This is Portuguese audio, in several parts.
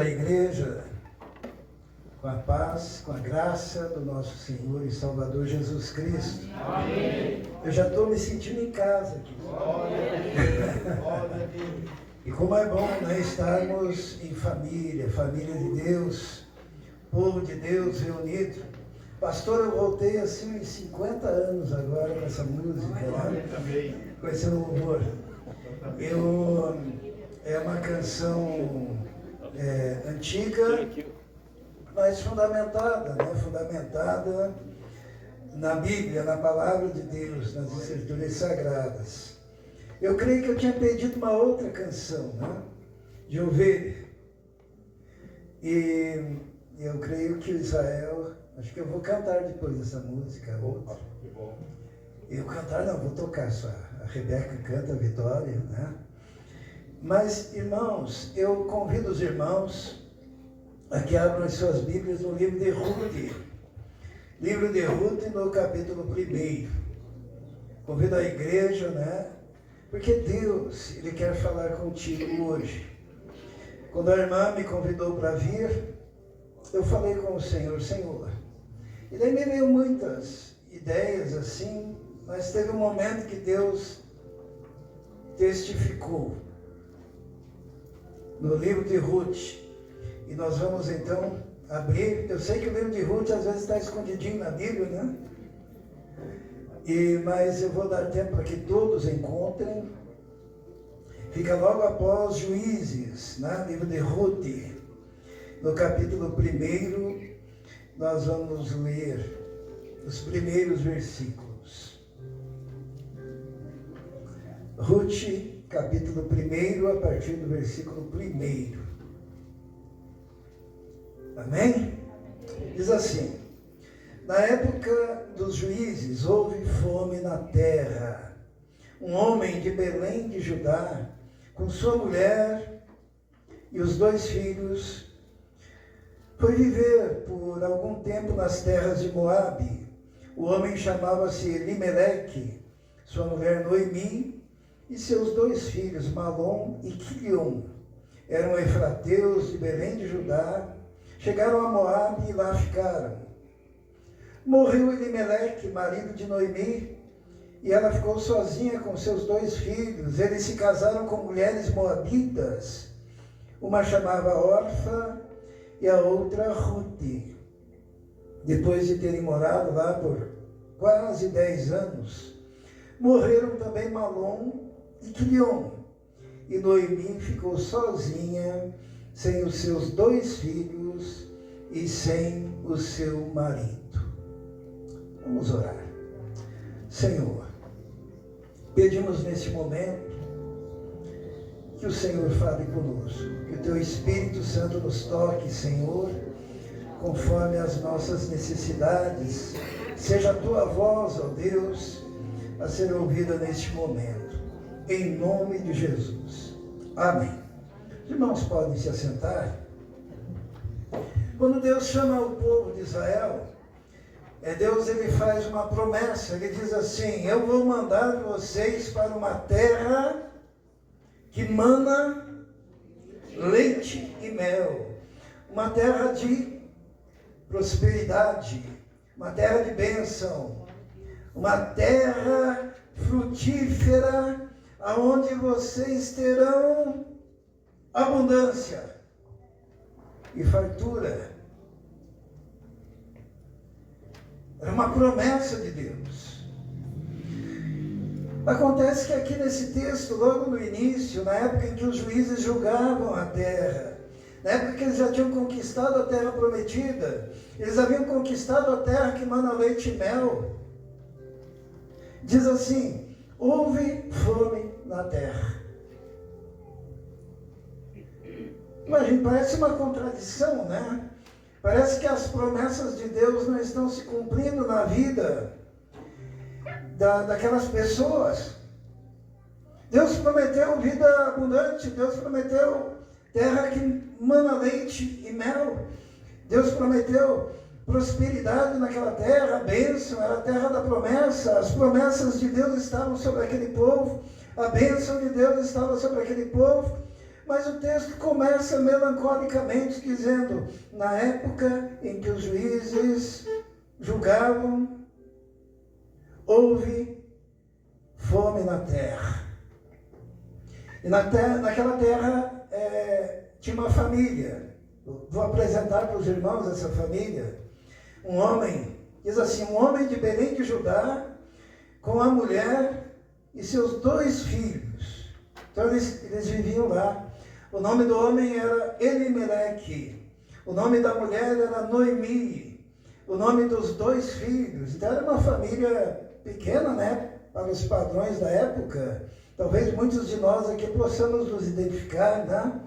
da igreja, com a paz, com a graça do nosso Senhor e Salvador Jesus Cristo. Amém. Eu já estou me sentindo em casa aqui. E como é bom, né, estarmos em família, família de Deus, povo de Deus reunido. Pastor, eu voltei assim uns 50 anos agora com essa música, né? Com esse louvor. É uma canção antiga, mas fundamentada, né? Fundamentada na Bíblia, na Palavra de Deus, nas Escrituras Sagradas. Eu creio que eu tinha pedido uma outra canção, né? De ovelha. E eu creio que o Israel, acho que eu vou cantar depois dessa música. Outra. Eu cantar não, vou tocar só. A Rebeca canta a Vitória, né? Mas, irmãos, eu convido os irmãos a que abram as suas Bíblias no livro de Ruth. Livro de Ruth, no capítulo 1. Convido a igreja, né? Porque Deus, Ele quer falar contigo hoje. Quando a irmã me convidou para vir, eu falei com o Senhor, Senhor. E daí me veio muitas ideias assim, mas teve um momento que Deus testificou no livro de Ruth. E nós vamos então abrir. Eu sei que o livro de Ruth às vezes está escondidinho na Bíblia, né? Mas eu vou dar tempo para que todos encontrem. Fica logo após Juízes, né? Livro de Ruth. No capítulo 1, nós vamos ler os primeiros versículos. Ruth, capítulo 1, a partir do versículo 1. Amém? Diz assim: na época dos juízes houve fome na terra. Um homem de Belém de Judá, com sua mulher e os 2 filhos, foi viver por algum tempo nas terras de Moabe. O homem chamava-se Elimeleque, sua mulher Noemi e seus 2 filhos, Malom e Quilion. Eram efrateus de Belém de Judá. Chegaram a Moabe e lá ficaram. Morreu Elimeleque, marido de Noemi, e ela ficou sozinha com seus 2 filhos. Eles se casaram com mulheres moabitas. Uma chamava Orfa e a outra Ruth. Depois de terem morado lá por quase 10 anos, morreram também Malom e Quilion. E Noemi ficou sozinha, sem os seus 2 filhos e sem o seu marido. Vamos orar. Senhor, pedimos nesse momento que o Senhor fale conosco, que o Teu Espírito Santo nos toque, Senhor, conforme as nossas necessidades. Seja a Tua voz, ó Deus, a ser ouvida neste momento. Em nome de Jesus. Amém. Os irmãos podem se assentar. Quando Deus chama o povo de Israel, Deus ele faz uma promessa. Ele diz assim: eu vou mandar vocês para uma terra que mana leite e mel. Uma terra de prosperidade, uma terra de bênção, uma terra frutífera, aonde vocês terão abundância e fartura. Era uma promessa de Deus. Acontece que aqui nesse texto, logo no início, na época em que os juízes julgavam a terra, na época que eles já tinham conquistado a terra prometida, eles haviam conquistado a terra que mana leite e mel, diz assim: houve fome na terra. Imagina, parece uma contradição, né? Parece que as promessas de Deus não estão se cumprindo na vida daquelas pessoas. Deus prometeu vida abundante, Deus prometeu terra que mana leite e mel. Deus prometeu prosperidade naquela terra, bênção, era a terra da promessa. As promessas de Deus estavam sobre aquele povo, a bênção de Deus estava sobre aquele povo. Mas o texto começa melancolicamente dizendo, na época em que os juízes julgavam, houve fome na terra. E naquela terra tinha uma família. Vou apresentar para os irmãos essa família. Um homem, diz assim, um homem de Belém de Judá, com a mulher e seus 2 filhos. Então eles viviam lá. O nome do homem era Elimeleque. O nome da mulher era Noemi. O nome dos 2 filhos. Então era uma família pequena, né? Para os padrões da época. Talvez muitos de nós aqui possamos nos identificar, né?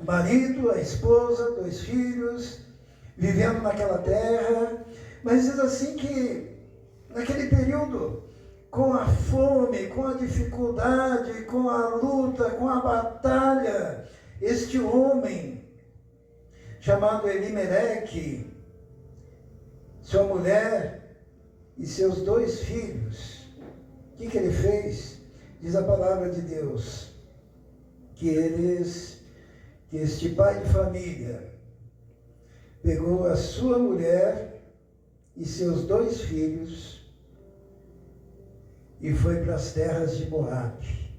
O marido, a esposa, 2 filhos, vivendo naquela terra. Mas diz assim que naquele período, com a fome, com a dificuldade, com a luta, com a batalha, este homem, chamado Elimeleque, sua mulher e seus 2 filhos, o que ele fez? Diz a palavra de Deus, que este pai de família, pegou a sua mulher e seus 2 filhos, e foi para as terras de Moabe.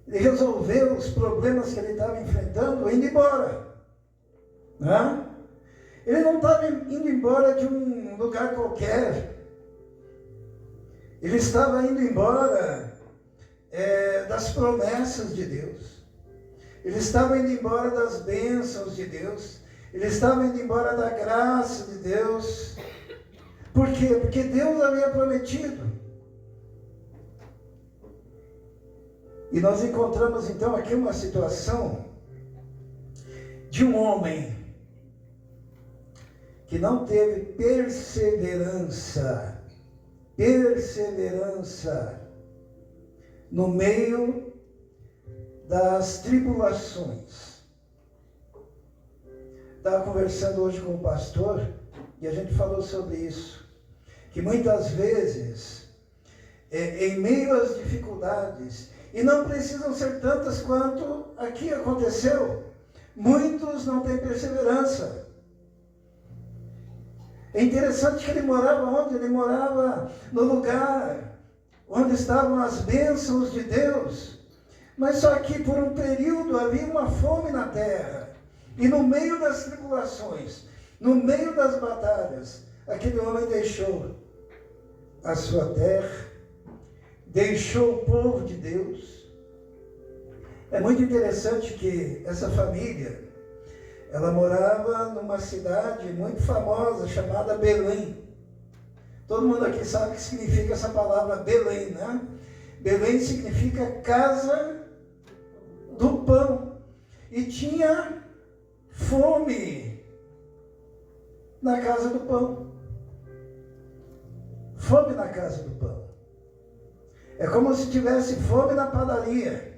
Ele resolveu os problemas que ele estava enfrentando indo embora. Né? Ele não estava indo embora de um lugar qualquer. Ele estava indo embora das promessas de Deus. Ele estava indo embora das bênçãos de Deus. Ele estava indo embora da graça de Deus. Por quê? Porque Deus havia prometido. E nós encontramos então aqui uma situação de um homem que não teve perseverança no meio das tribulações. Estava conversando hoje com o pastor e a gente falou sobre isso. Que muitas vezes, em meio às dificuldades, e não precisam ser tantas quanto aqui aconteceu, muitos não têm perseverança. É interessante que ele morava onde? Ele morava no lugar onde estavam as bênçãos de Deus, mas só que por um período havia uma fome na terra, e no meio das tribulações, no meio das batalhas, aquele homem deixou a sua terra, deixou o povo de Deus. É muito interessante que essa família, ela morava numa cidade muito famosa chamada Belém. Todo mundo aqui sabe o que significa essa palavra Belém, né? Belém significa casa do pão. E tinha fome na casa do pão. Fome na casa do pão. É como se tivesse fome na padaria.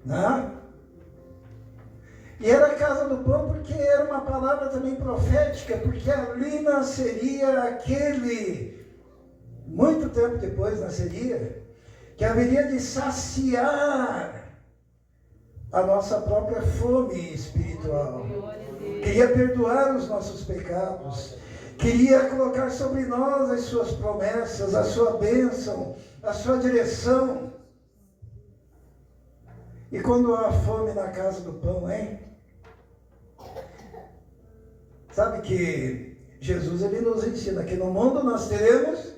Né? E era a casa do pão porque era uma palavra também profética, porque ali nasceria aquele, muito tempo depois nasceria, que haveria de saciar a nossa própria fome espiritual. Queria perdoar os nossos pecados. Queria colocar sobre nós as suas promessas, a sua bênção, a sua direção. E quando há fome na casa do pão, hein? Sabe que Jesus, ele nos ensina que no mundo nós teremos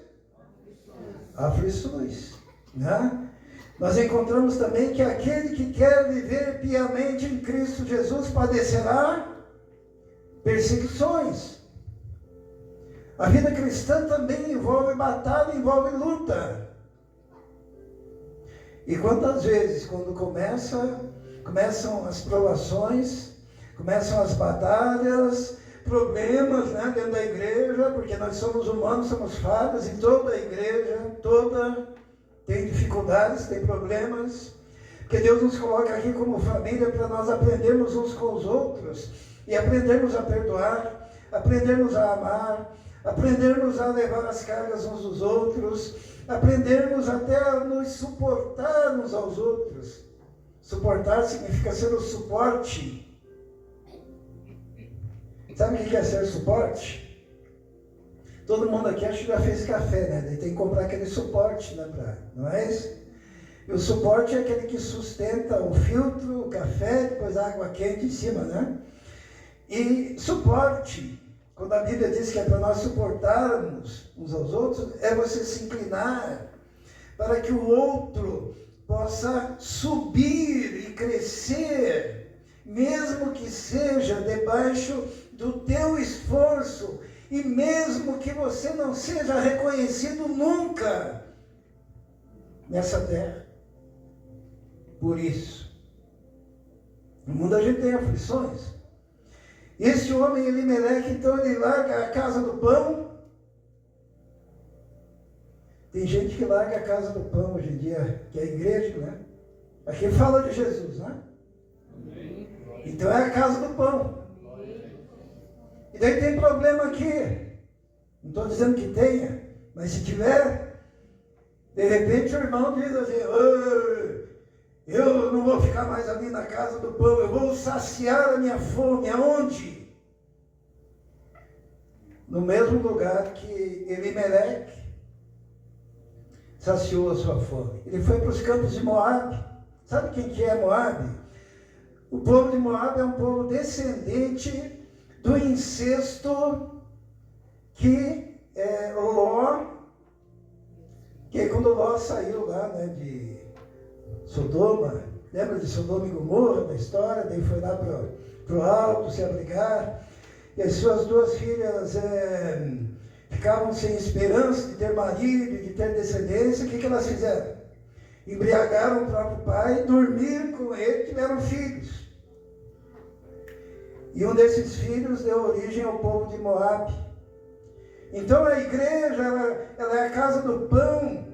aflições, né? Nós encontramos também que aquele que quer viver piamente em Cristo Jesus padecerá perseguições. A vida cristã também envolve batalha, envolve luta. E quantas vezes, quando começam as provações, começam as batalhas, problemas, né, dentro da igreja, porque nós somos humanos, somos falhos, e toda a igreja, tem dificuldades, tem problemas, porque Deus nos coloca aqui como família para nós aprendermos uns com os outros, e aprendermos a perdoar, aprendermos a amar, aprendermos a levar as cargas uns dos outros, aprendermos até a nos suportar uns aos outros. Suportar significa ser o suporte. Sabe o que é ser suporte? Todo mundo aqui acho que já fez café, né? Daí tem que comprar aquele suporte, né? Não é isso? E o suporte é aquele que sustenta o filtro, o café, depois a água quente em cima, né? E suporte, quando a Bíblia diz que é para nós suportarmos uns aos outros, é você se inclinar para que o outro possa subir e crescer, mesmo que seja debaixo do teu esforço, e mesmo que você não seja reconhecido nunca nessa terra. Por isso, no mundo a gente tem aflições. Este homem Elimeleque, então, ele larga a casa do pão. Tem gente que larga a casa do pão hoje em dia, que é a igreja, né? Aqui fala de Jesus, né? Então é a casa do pão. E daí tem problema aqui. Não estou dizendo que tenha, mas se tiver, de repente o irmão diz assim: eu não vou ficar mais ali na casa do pão, eu vou saciar a minha fome. Aonde? No mesmo lugar que Elimeleque saciou a sua fome. Ele foi para os campos de Moabe. Sabe quem que é Moabe? O povo de Moabe é um povo descendente do incesto que Ló, que quando Ló saiu lá, né, de Sodoma, lembra de Sodoma e Gomorra, da história? Daí foi lá para o alto se abrigar, e as suas duas filhas ficavam sem esperança de ter marido, de ter descendência. O que elas fizeram? Embriagaram o próprio pai, dormiram com ele, tiveram filhos. E um desses filhos deu origem ao povo de Moabe. Então a igreja, ela é a casa do pão,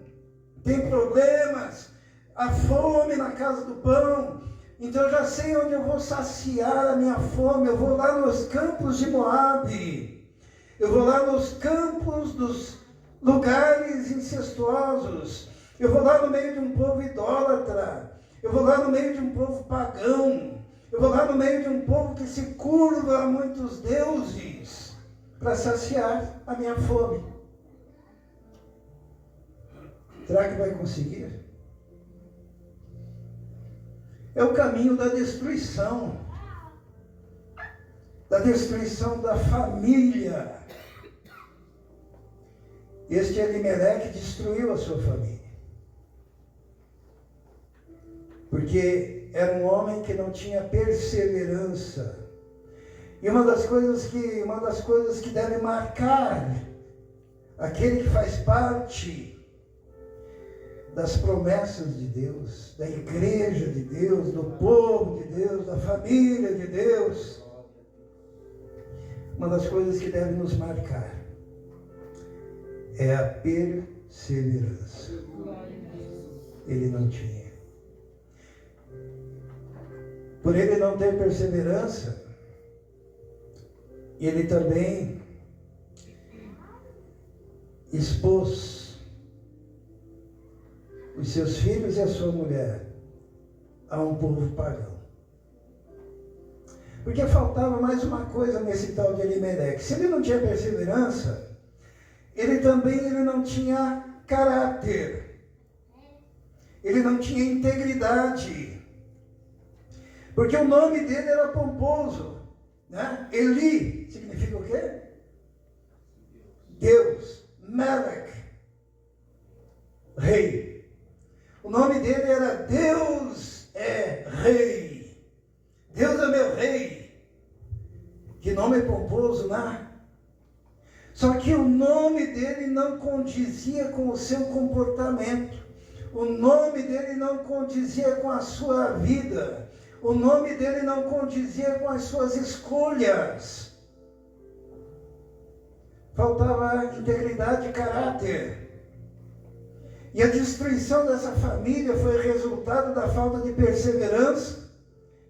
tem problemas, a fome na casa do pão. Então eu já sei onde eu vou saciar a minha fome. Eu vou lá nos campos de Moabe, eu vou lá nos campos dos lugares incestuosos, eu vou lá no meio de um povo idólatra, eu vou lá no meio de um povo pagão, eu vou lá no meio de um povo que se curva a muitos deuses para saciar a minha fome. Será que vai conseguir? É o caminho da destruição da família. Este Elimeleque destruiu a sua família, porque era um homem que não tinha perseverança. E uma das coisas que deve marcar aquele que faz parte das promessas de Deus, da igreja de Deus, do povo de Deus, da família de Deus, uma das coisas que deve nos marcar é a perseverança. Ele não tinha. Por ele não ter perseverança, ele também expôs os seus filhos e a sua mulher a um povo pagão. Porque faltava mais uma coisa nesse tal de Elimeleque. Se ele não tinha perseverança, ele não tinha caráter, ele não tinha integridade, porque o nome dele era pomposo, né? Eli significa o quê? Deus. Melech, rei. O nome dele era Deus é rei. Deus é meu rei. Que nome pomposo, né? Só que o nome dele não condizia com o seu comportamento. O nome dele não condizia com a sua vida. O nome dele não condizia com as suas escolhas. Faltava integridade de caráter. E a destruição dessa família foi resultado da falta de perseverança,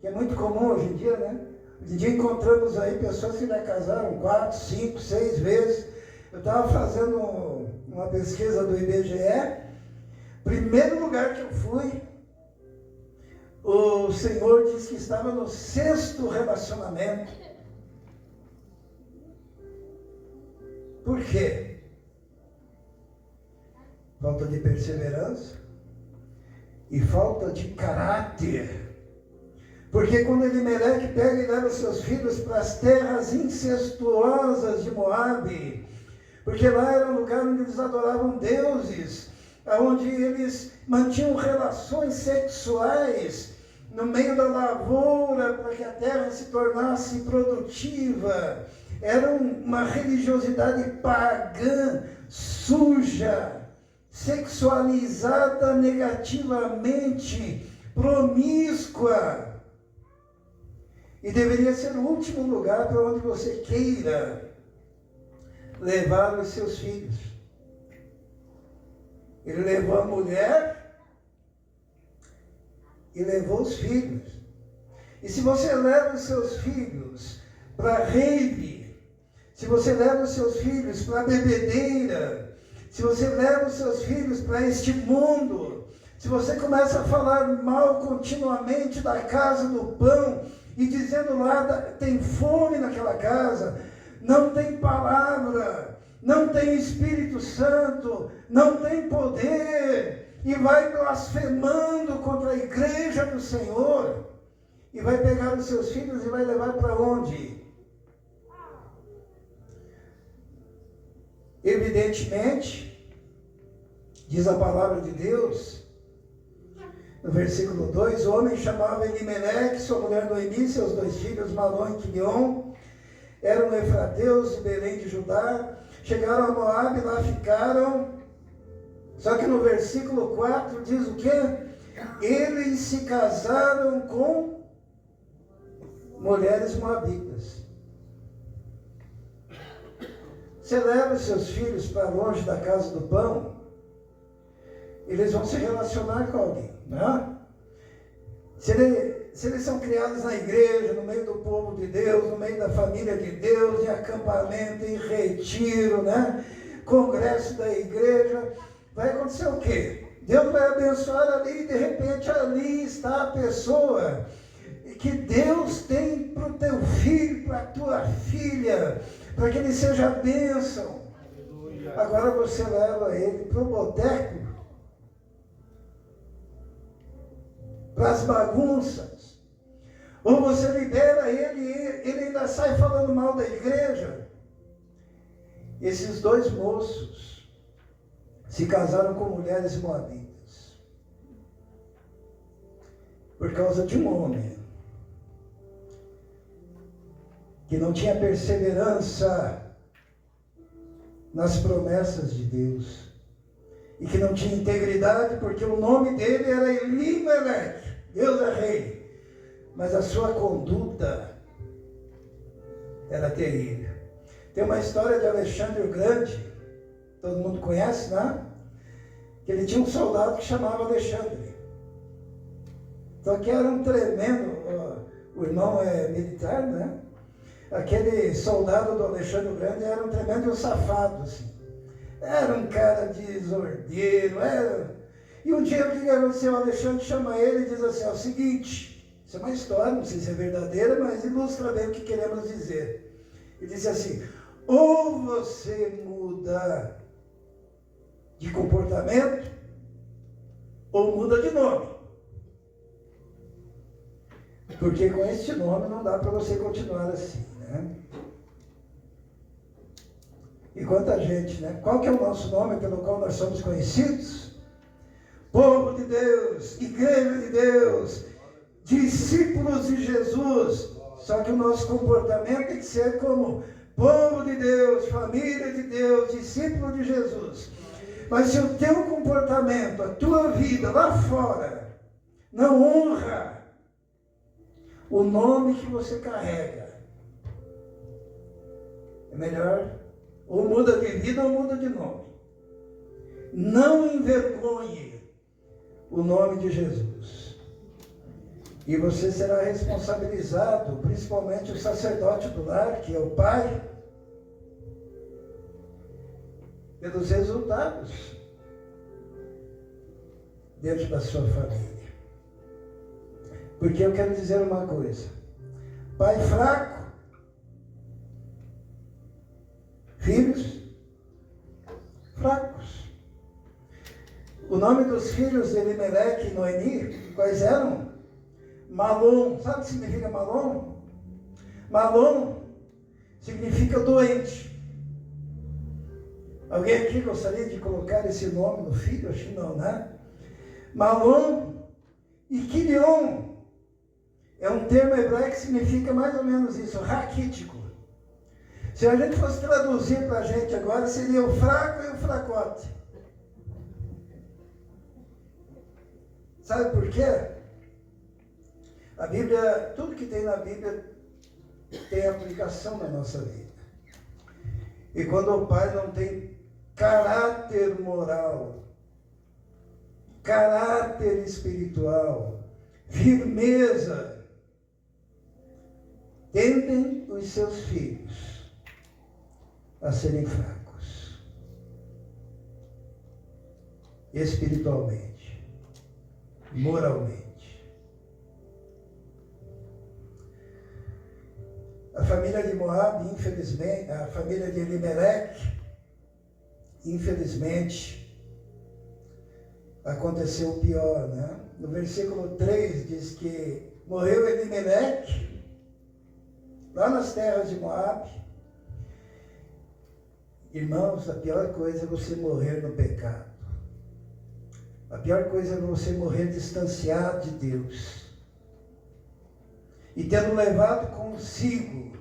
que é muito comum hoje em dia, né? Hoje em dia encontramos aí pessoas que já casaram 4, 5, 6 vezes, Eu estava fazendo uma pesquisa do IBGE. Primeiro lugar que eu fui, o Senhor disse que estava no 6º relacionamento. Por quê? Falta de perseverança e falta de caráter. Porque quando Elimeleque pega e leva seus filhos para as terras incestuosas de Moabe, porque lá era um lugar onde eles adoravam deuses, onde eles mantinham relações sexuais no meio da lavoura para que a terra se tornasse produtiva. Era uma religiosidade pagã, suja, sexualizada negativamente, promíscua. E deveria ser o último lugar para onde você queira levar os seus filhos. Ele levou a mulher e levou os filhos. E se você leva os seus filhos para rave, se você leva os seus filhos para bebedeira, se você leva os seus filhos para este mundo, se você começa a falar mal continuamente da casa do pão, e dizendo lá, tem fome naquela casa, não tem palavra, não tem Espírito Santo, não tem poder, e vai blasfemando contra a igreja do Senhor, e vai pegar os seus filhos e vai levar para onde? Evidentemente, diz a palavra de Deus, no versículo 2, o homem chamava Elimeleque, sua mulher Noemi, seus 2 filhos, Malom e Quilion, eram efrateus de Belém de Judá, chegaram a Moabe, lá ficaram, só que no versículo 4 diz o quê? Eles se casaram com mulheres moabitas. Você leva os seus filhos para longe da casa do pão, eles vão se relacionar com alguém, né? Se eles são criados na igreja, no meio do povo de Deus, no meio da família de Deus, em acampamento, em retiro, né? Congresso da igreja, vai acontecer o quê? Deus vai abençoar ali e de repente ali está a pessoa que Deus tem para o teu filho, para a tua filha, para que ele seja bênção. Agora você leva ele para o boteco, para as bagunças, ou você libera ele ainda sai falando mal da igreja. Esses 2 moços se casaram com mulheres moabitas, por causa de um homem que não tinha perseverança nas promessas de Deus, e que não tinha integridade, porque o nome dele era Elimeleque, Deus é rei, mas a sua conduta era terrível. Tem uma história de Alexandre o Grande, todo mundo conhece, né? Que ele tinha um soldado que chamava Alexandre. Então que era um tremendo, o irmão é militar, né? Aquele soldado do Alexandre o Grande era um tremendo safado, assim. Era um cara desordeiro, E um dia o que aconteceu? O Alexandre chama ele e diz assim, é o seguinte, isso é uma história, não sei se é verdadeira, mas ilustra bem o que queremos dizer. Ele disse assim, ou você muda de comportamento, ou muda de nome. Porque com este nome não dá para você continuar assim, né? E quanta gente, né? Qual que é o nosso nome pelo qual nós somos conhecidos? Povo de Deus, igreja de Deus, discípulos de Jesus. Só que o nosso comportamento tem que ser como povo de Deus, família de Deus, discípulo de Jesus. Mas se o teu comportamento, a tua vida lá fora, não honra o nome que você carrega, é melhor ou muda de vida ou muda de nome. Não envergonhe o nome de Jesus. E você será responsabilizado, principalmente o sacerdote do lar, que é o pai. pelos resultados dentro da sua família. Porque eu quero dizer uma coisa: pai fraco, filhos fracos. O nome dos filhos de Elimeleque e Noemi, quais eram? Malom. Sabe o que significa Malom? Malom significa doente. Alguém aqui gostaria de colocar esse nome no filho? Acho que não, né? Malom e Quilion é um termo hebraico que significa mais ou menos isso, raquítico. Se a gente fosse traduzir para a gente agora, seria o fraco e o fracote. Sabe por quê? A Bíblia, tudo que tem na Bíblia tem aplicação na nossa vida. E quando o pai não tem caráter moral, caráter espiritual, firmeza, tendem os seus filhos a serem fracos, espiritualmente, moralmente. A família de Moabe, infelizmente, a família de Elimeleque, infelizmente, aconteceu o pior, né? No versículo 3 diz que morreu Elimeleque, lá nas terras de Moabe. Irmãos, a pior coisa é você morrer no pecado. A pior coisa é você morrer distanciado de Deus. E tendo levado consigo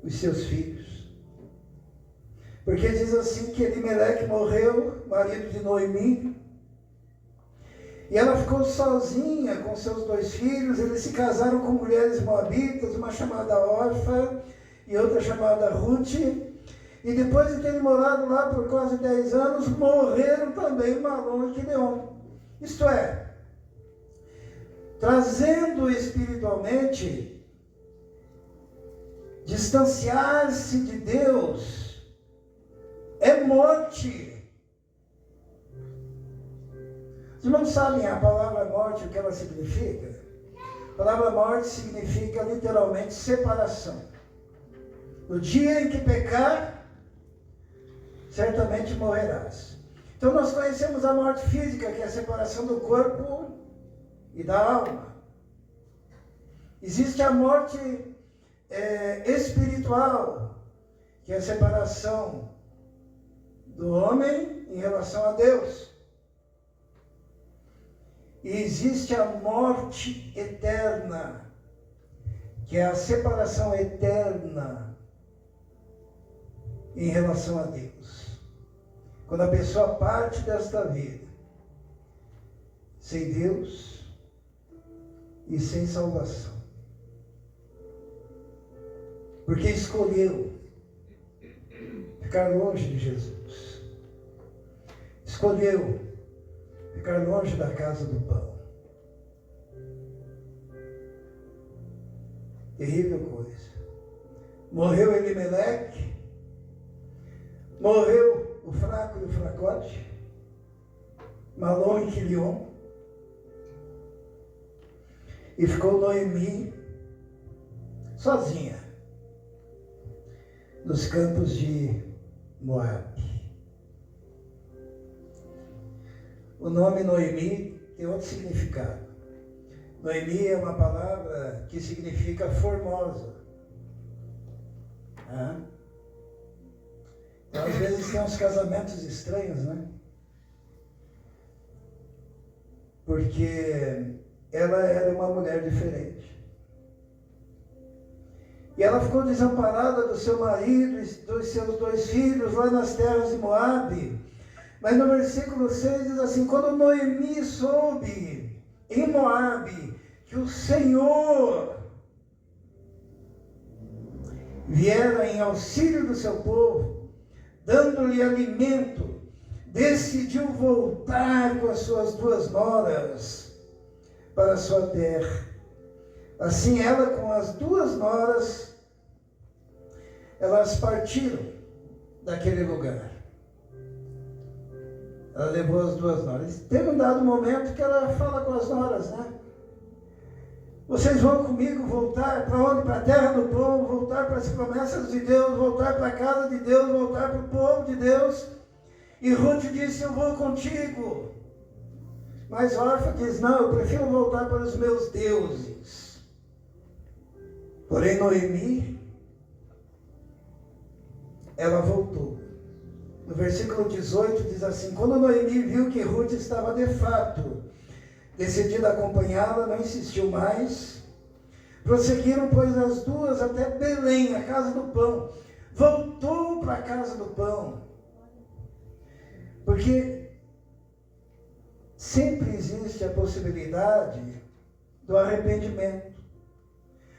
os seus filhos. Porque diz assim que Elimeleque morreu, marido de Noemi, e ela ficou sozinha com seus 2 filhos. Eles se casaram com mulheres moabitas, uma chamada Orfa e outra chamada Ruth. E depois de terem morado lá por quase 10 anos, morreram também Malom e Quilion. Isto é, trazendo espiritualmente, distanciar-se de Deus é morte. Os irmãos sabem a palavra morte, o que ela significa? A palavra morte significa literalmente separação. No dia em que pecar, certamente morrerás. Então nós conhecemos a morte física, que é a separação do corpo e da alma. Existe a morte espiritual, que é a separação do homem em relação a Deus. E existe a morte eterna, que é a separação eterna em relação a Deus. Quando a pessoa parte desta vida sem Deus e sem salvação, porque escolheu ficar longe de Jesus, escolheu ficar longe da casa do pão. Terrível coisa. Morreu Elimeleque, morreu o fraco e o fracote, Malom e Quilion, e ficou Noemi sozinha nos campos de Moabe. O nome Noemi tem outro significado. Noemi é uma palavra que significa formosa. Então, às vezes tem uns casamentos estranhos, né? Porque ela era uma mulher diferente. E ela ficou desamparada do seu marido e dos seus 2 filhos lá nas terras de Moabe. Mas no versículo 6 diz assim: quando Noemi soube em Moabe que o Senhor viera em auxílio do seu povo, dando-lhe alimento, decidiu voltar com as suas 2 noras para a sua terra. Assim ela com as 2 noras, elas partiram daquele lugar. Ela levou as duas noras. Teve um dado momento que ela fala com as noras, né? Vocês vão comigo voltar para onde? Para a terra do pão, voltar para as promessas de Deus, voltar para a casa de Deus, voltar para o povo de Deus. E Ruth disse, eu vou contigo. Mas Orfa diz, não, eu prefiro voltar para os meus deuses. Porém, Noemi, ela voltou. No versículo 18 diz assim, quando Noemi viu que Ruth estava de fato decidida a acompanhá-la, não insistiu mais. Prosseguiram, pois, as duas até Belém, a casa do pão. Voltou para a casa do pão. Porque sempre existe a possibilidade do arrependimento.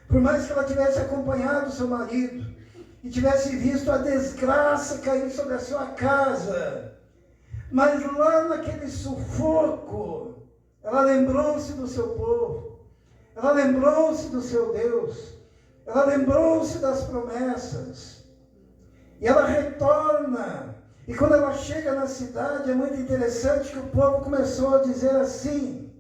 Por mais que ela tivesse acompanhado seu marido e tivesse visto a desgraça cair sobre a sua casa, mas lá naquele sufoco, ela lembrou-se do seu povo, ela lembrou-se do seu Deus, ela lembrou-se das promessas, e ela retorna. E quando ela chega na cidade, é muito interessante que o povo começou a dizer assim,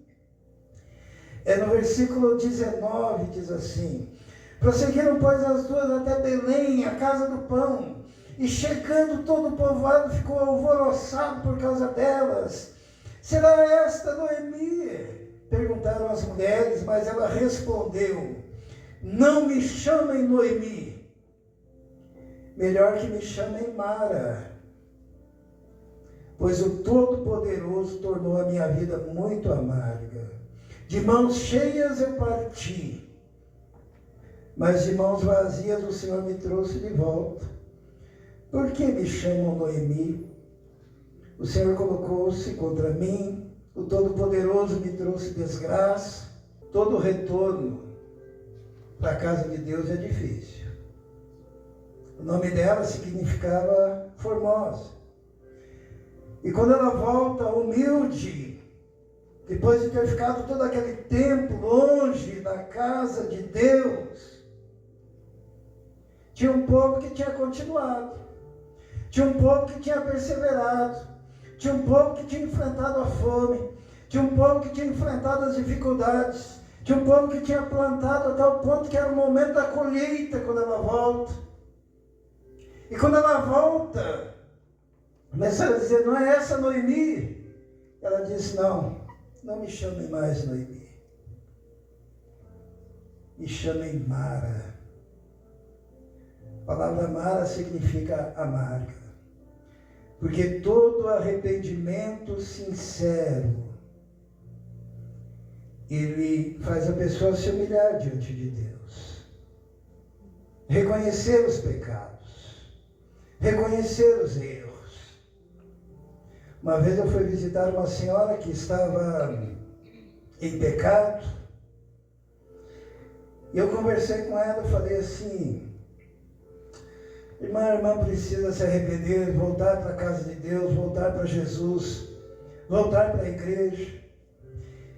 no versículo 19 diz assim, prosseguiram, pois, as duas até Belém, a casa do pão, e chegando todo o povoado ficou alvoroçado por causa delas. Será esta Noemi? Perguntaram as mulheres, mas ela respondeu, não me chamem Noemi, melhor que me chamem Mara, pois o Todo-Poderoso tornou a minha vida muito amarga. De mãos cheias eu parti, mas de mãos vazias o Senhor me trouxe de volta. Por que me chamam Noemi? O Senhor colocou-se contra mim, o Todo-Poderoso me trouxe desgraça. Todo retorno para a casa de Deus é difícil. O nome dela significava formosa. E quando ela volta humilde, depois de ter ficado todo aquele tempo longe da casa de Deus, tinha um povo que tinha continuado, tinha um povo que tinha perseverado, tinha um povo que tinha enfrentado a fome, tinha um povo que tinha enfrentado as dificuldades, tinha um povo que tinha plantado até o ponto que era o momento da colheita quando ela volta. E quando ela volta, começaram a dizer, não é essa Noemi? Ela disse, não me chamem mais Noemi. Me chamem Mara. A palavra Mara significa amarga. Porque todo arrependimento sincero, ele faz a pessoa se humilhar diante de Deus. Reconhecer os pecados. Reconhecer os erros. Uma vez eu fui visitar uma senhora que estava em pecado. E eu conversei com ela e falei assim, a irmã precisa se arrepender, voltar para a casa de Deus, voltar para Jesus, voltar para a igreja.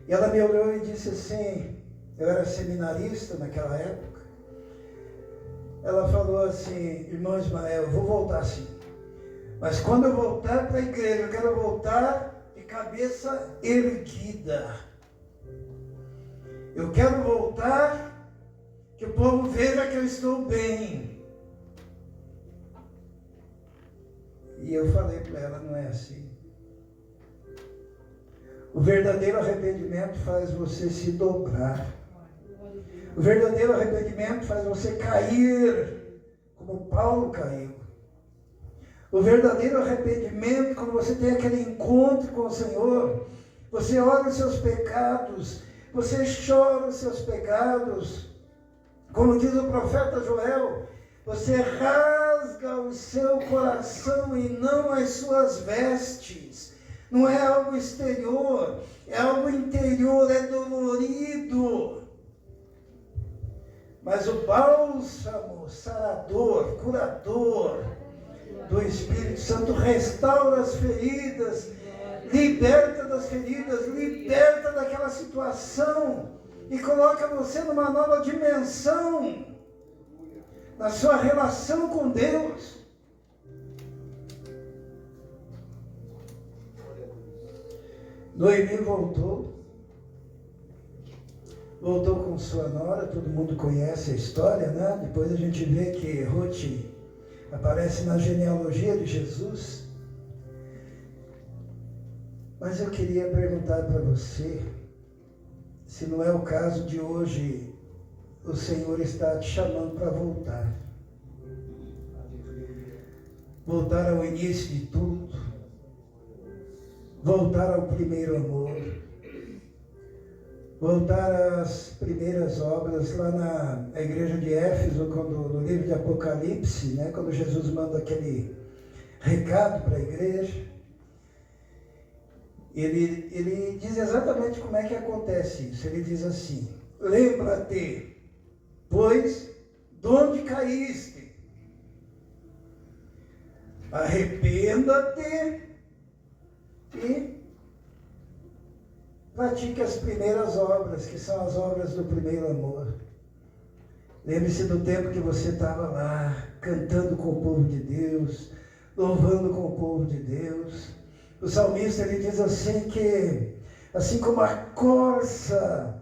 E ela me olhou e disse assim, eu era seminarista naquela época. Ela falou assim, irmão Ismael, eu vou voltar sim. Mas quando eu voltar para a igreja, eu quero voltar de cabeça erguida. Eu quero voltar, que o povo veja que eu estou bem. E eu falei para ela, não é assim. O verdadeiro arrependimento faz você se dobrar. O verdadeiro arrependimento faz você cair, como Paulo caiu. O verdadeiro arrependimento, quando você tem aquele encontro com o Senhor, você olha os seus pecados, você chora os seus pecados. Como diz o profeta Joel, você rasga o seu coração e não as suas vestes. Não é algo exterior, é algo interior, é dolorido. Mas o bálsamo, sarador, curador do Espírito Santo restaura as feridas, liberta das feridas, liberta daquela situação e coloca você numa nova dimensão na sua relação com Deus. Noemi voltou com sua nora, todo mundo conhece a história, né? Depois a gente vê que Ruth aparece na genealogia de Jesus. Mas eu queria perguntar para você, se não é o caso de hoje, o Senhor está te chamando para voltar. Voltar ao início de tudo. Voltar ao primeiro amor. Voltar às primeiras obras lá na igreja de Éfeso, no livro de Apocalipse, né, quando Jesus manda aquele recado para a igreja. Ele diz exatamente como é que acontece isso. Ele diz assim: lembra-te, pois, de onde caíste. Arrependa-te e pratique as primeiras obras, que são as obras do primeiro amor. Lembre-se do tempo que você estava lá, cantando com o povo de Deus, louvando com o povo de Deus. O salmista, ele diz assim que, assim como a corça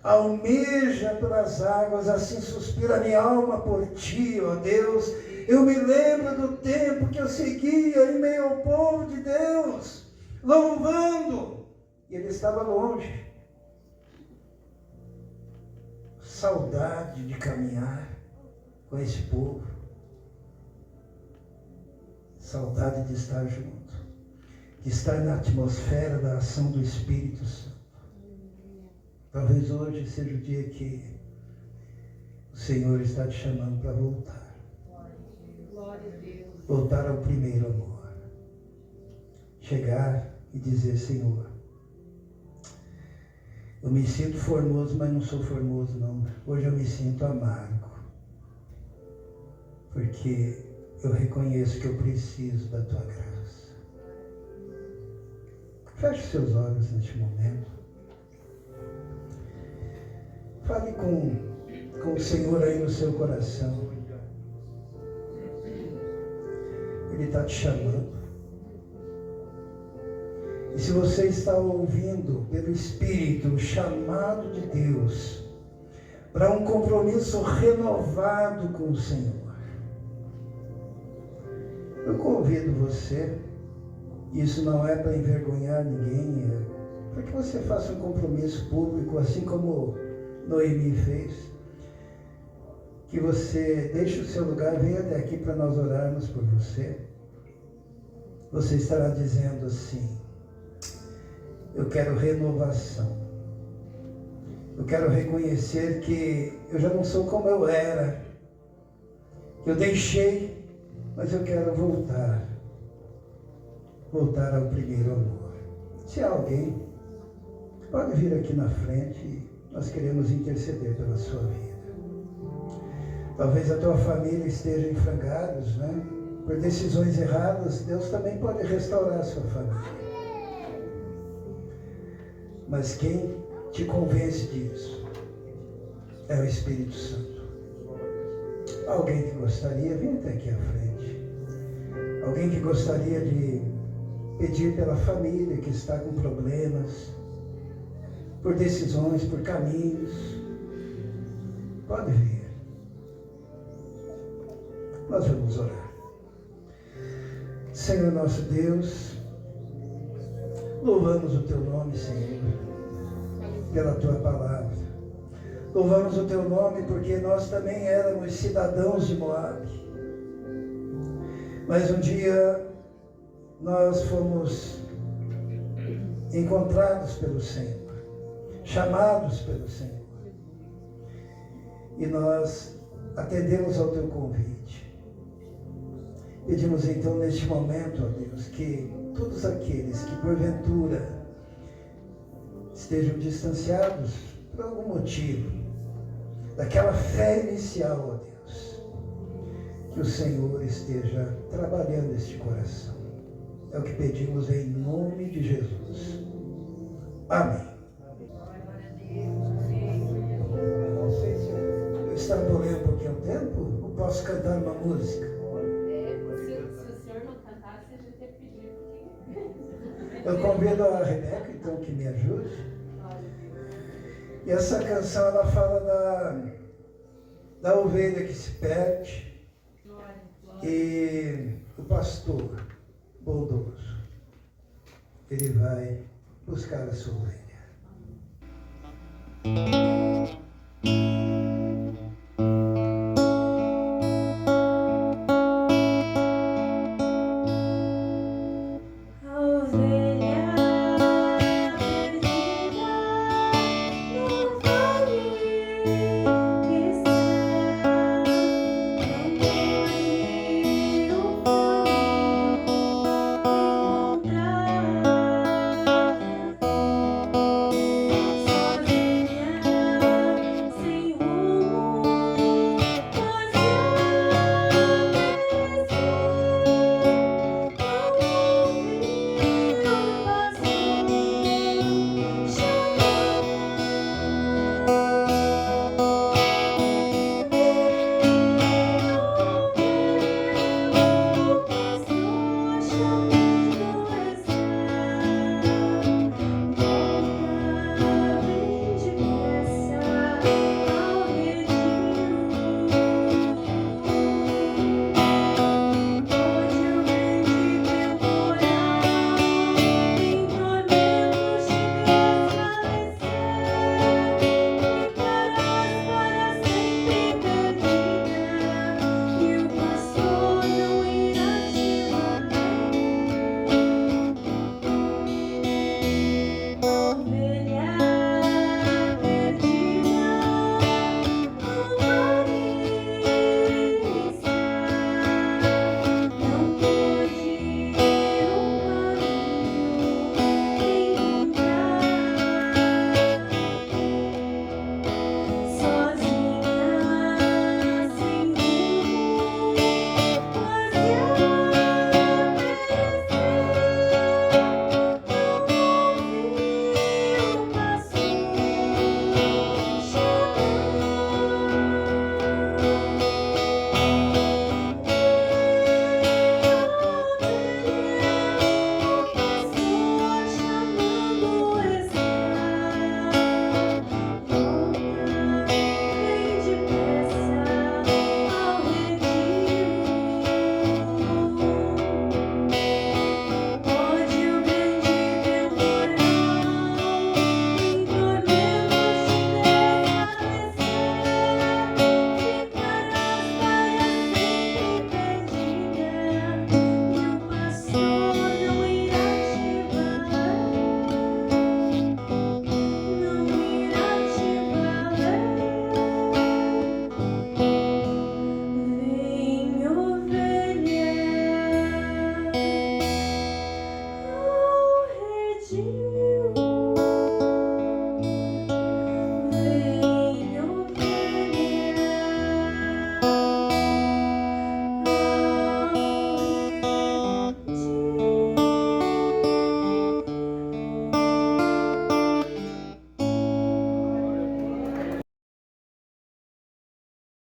almeja pelas águas, assim suspira minha alma por ti, ó Deus. Eu me lembro do tempo que eu seguia em meio ao povo de Deus, louvando, e ele estava longe. Saudade de caminhar com esse povo, saudade de estar junto, de estar na atmosfera da ação do Espírito Santo. Talvez hoje seja o dia que o Senhor está te chamando para voltar. Voltar ao primeiro amor. Chegar e dizer: Senhor, eu me sinto formoso, mas não sou formoso não. Hoje eu me sinto amargo. Porque eu reconheço que eu preciso da Tua graça. Feche seus olhos neste momento. Fale com o Senhor aí no seu coração. Ele está te chamando. E se você está ouvindo pelo Espírito o chamado de Deus para um compromisso renovado com o Senhor, eu convido você, isso não é para envergonhar ninguém, é para que você faça um compromisso público, assim como Noemi fez, que você deixe o seu lugar, venha até aqui para nós orarmos por você. Você estará dizendo assim: eu quero renovação. Eu quero reconhecer que eu já não sou como eu era. Eu deixei, mas eu quero voltar. Voltar ao primeiro amor. Se há alguém, pode vir aqui na frente. Nós queremos interceder pela sua vida. Talvez a tua família esteja em frangalhos, né? Por decisões erradas. Deus também pode restaurar a sua família. Mas quem te convence disso é o Espírito Santo. Alguém que gostaria, vem até aqui à frente. Alguém que gostaria de pedir pela família que está com problemas, por decisões, por caminhos. Pode vir. Nós vamos orar. Senhor nosso Deus, louvamos o Teu nome, Senhor, pela Tua palavra. Louvamos o Teu nome porque nós também éramos cidadãos de Moabe. Mas um dia nós fomos encontrados pelo Senhor, chamados pelo Senhor. E nós atendemos ao Teu convite. Pedimos então neste momento, ó Deus, que todos aqueles que porventura estejam distanciados por algum motivo daquela fé inicial, ó Deus, que o Senhor esteja trabalhando este coração. É o que pedimos em nome de Jesus. Amém. Eu extrapolei um pouquinho o tempo, ou posso cantar uma música? Eu convido a Rebeca, então, que me ajude. E essa canção, ela fala da ovelha que se perde e o pastor bondoso, ele vai buscar a sua ovelha.